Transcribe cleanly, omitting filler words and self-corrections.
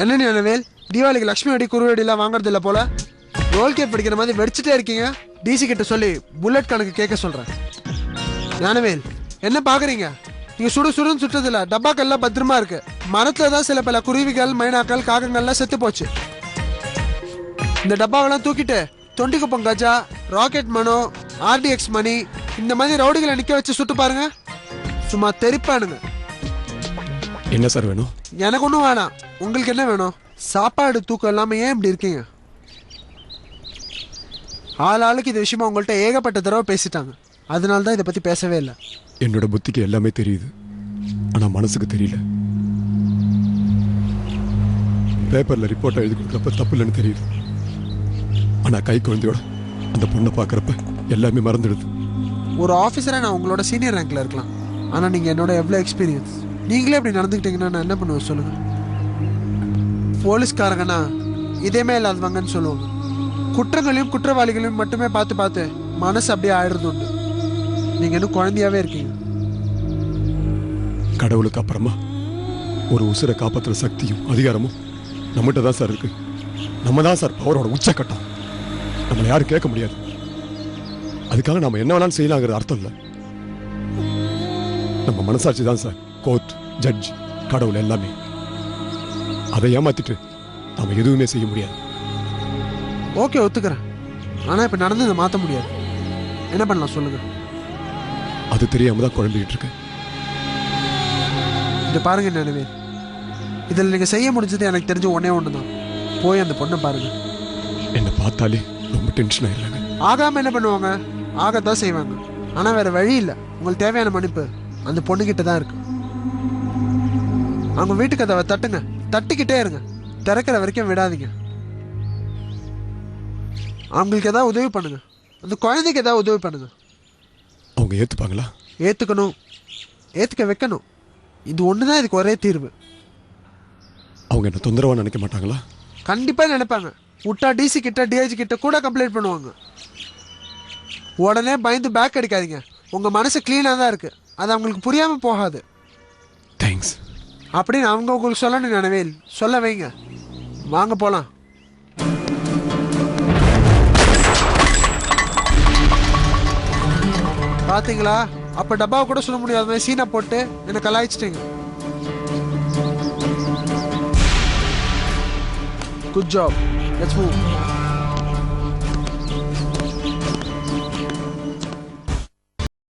என்ன ஞானவேல், தீபாவளிக்கு லட்சுமி வெடி குருவெடிலாம் வாங்குறது இல்லை போல. ரோல் கேப் படிக்கிற மாதிரி வெடிச்சுட்டே இருக்கீங்க. டிசி கிட்ட சொல்லி புல்லட் கணக்கு கேட்க சொல்றேன். ஞானவேல், என்ன பாக்குறீங்க? நீங்க சுடுன்னு சுட்டது இல்ல, டப்பாக்கள்லாம் பத்திரமா இருக்கு. மரத்துல தான் சில பல குருவிகள், மைனாக்கள், காகங்கள்லாம் செத்து போச்சு. இந்த டப்பாவெல்லாம் தூக்கிட்டு தொண்டிக்குப்பம் கஜா, ராக்கெட் மனோ, ஆர்டிஎக்ஸ் மணி இந்த மாதிரி ரவுடிகளை நிக்க வச்சு சுட்டு பாருங்க, சும்மா தெரிப்பானுங்க. என்ன சார் வேணும்? எனக்கு ஒன்றும் வேணாம். உங்களுக்கு என்ன வேணும்? சாப்பாடு தூக்கம் இல்லாமல் ஏன் இப்படி இருக்கீங்க? ஆளுக்கு இது விஷயமா உங்கள்கிட்ட ஏகப்பட்ட தடவை பேசிட்டாங்க. அதனால தான் இதை பற்றி பேசவே இல்லை. என்னோட புத்திக்கு எல்லாமே தெரியுது, ஆனால் மனசுக்கு தெரியல. பேப்பரில் ரிப்போர்ட்டை எழுதி கொடுக்குறப்ப தப்பு இல்லைன்னு தெரியுது, ஆனால் கை குழந்தையோட அந்த பொண்ணை பார்க்குறப்ப எல்லாமே மறந்துடுது. ஒரு ஆஃபீஸராக நான் உங்களோட சீனியர் ரேங்க்ல இருக்கலாம், ஆனால் நீங்கள் என்னோட எவ்வளோ எக்ஸ்பீரியன்ஸ். நீங்களே இப்படி நடந்துக்கிட்டீங்கன்னா நான் என்ன பண்ணுவேன் சொல்லுங்க? போலீஸ்காரங்கன்னா இதேமே இல்லாதவங்கன்னு சொல்லுவாங்க. குற்றங்களையும் குற்றவாளிகளையும் மட்டுமே பார்த்து பார்த்து மனசு அப்படியே ஆயிடுறது உண்டு. நீங்க இன்னும் குழந்தையாவே இருக்கீங்க. கடவுளுக்கு அப்புறமா ஒரு உசுரை காப்பாற்றுற சக்தியும் அதிகாரமும் நம்மகிட்ட தான் சார் இருக்கு. நம்ம தான் சார் பவரோட உச்சக்கட்டம். நம்மளை யாரும் கேட்க முடியாது. அதுக்காக நம்ம என்ன வேணாலும் செய்யலாங்கிறது அர்த்தம் இல்லை. நம்ம மனசாட்சி தான் சார் கோர்ட், ஜட்ஜ், கடவுள் எல்லாமே. அதை ஏமாத்திட்டு நாம எதுவுமே செய்ய முடியாது. ஓகே, ஒத்துக்கிறேன். ஆனா இப்ப நடந்ததை மாற்ற முடியாது. என்ன பண்ணலாம் சொல்லுங்க? அது தெரியாம தான் குழம்பிக்கிட்டு இருக்கேன். இதை பாருங்க நினைவேல், இதில் நீங்க செய்ய முடிஞ்சது எனக்கு தெரிஞ்ச ஒன்னே ஒண்ணுதான். போய் அந்த பொண்ணை பாருங்க. என்ன பார்த்தாலே ரொம்ப டென்ஷன் ஆயிடுறாங்க. ஆகாம என்ன பண்ணுவாங்க? ஆகத்தான் செய்வாங்க. ஆனா வேற வழி இல்லை. உங்களுக்கு தேவையான மன்னிப்பு அந்த பொண்ணுகிட்ட தான் இருக்கு. அவங்க வீட்டு கதவை தட்டுங்க, தட்டிக்கிட்டே இருங்க, திறக்கிற வரைக்கும் விடாதீங்க. அவங்களுக்கு ஏதாவது உதவி பண்ணுங்க, அந்த குழந்தைக்கு ஏதாவது உதவி பண்ணுங்க. அவங்க ஏத்துப்பாங்களா? ஏத்துக்கணும், ஏத்துக்க வைக்கணும். இது ஒண்ணுதான் இதுக்கு ஒரே தீர்வு. அவங்க என்ன தொந்தரவா நினைக்க மாட்டாங்களா? கண்டிப்பா நினைப்பாங்க. விட்டா டிசி கிட்ட, டிஐஜி கிட்ட கூட கம்ப்ளைண்ட் பண்ணுவாங்க. உடனே பயந்து பேக் அடிக்காதீங்க. உங்க மனசு கிளீனா தான் இருக்கு, அது அவங்களுக்கு புரியாம போகாது. தேங்க்ஸ் அப்படின்னு அவங்க உங்களுக்கு சொல்லணும் நினைவேல். சொல்ல வைங்க. வாங்க போலாம். பாத்தீங்களா, அப்ப டப்பாவை கூட சொல்ல முடியாத மாதிரி சீனா போட்டு என்ன கலாய்ச்சிட்டீங்க. Good job. Let's move.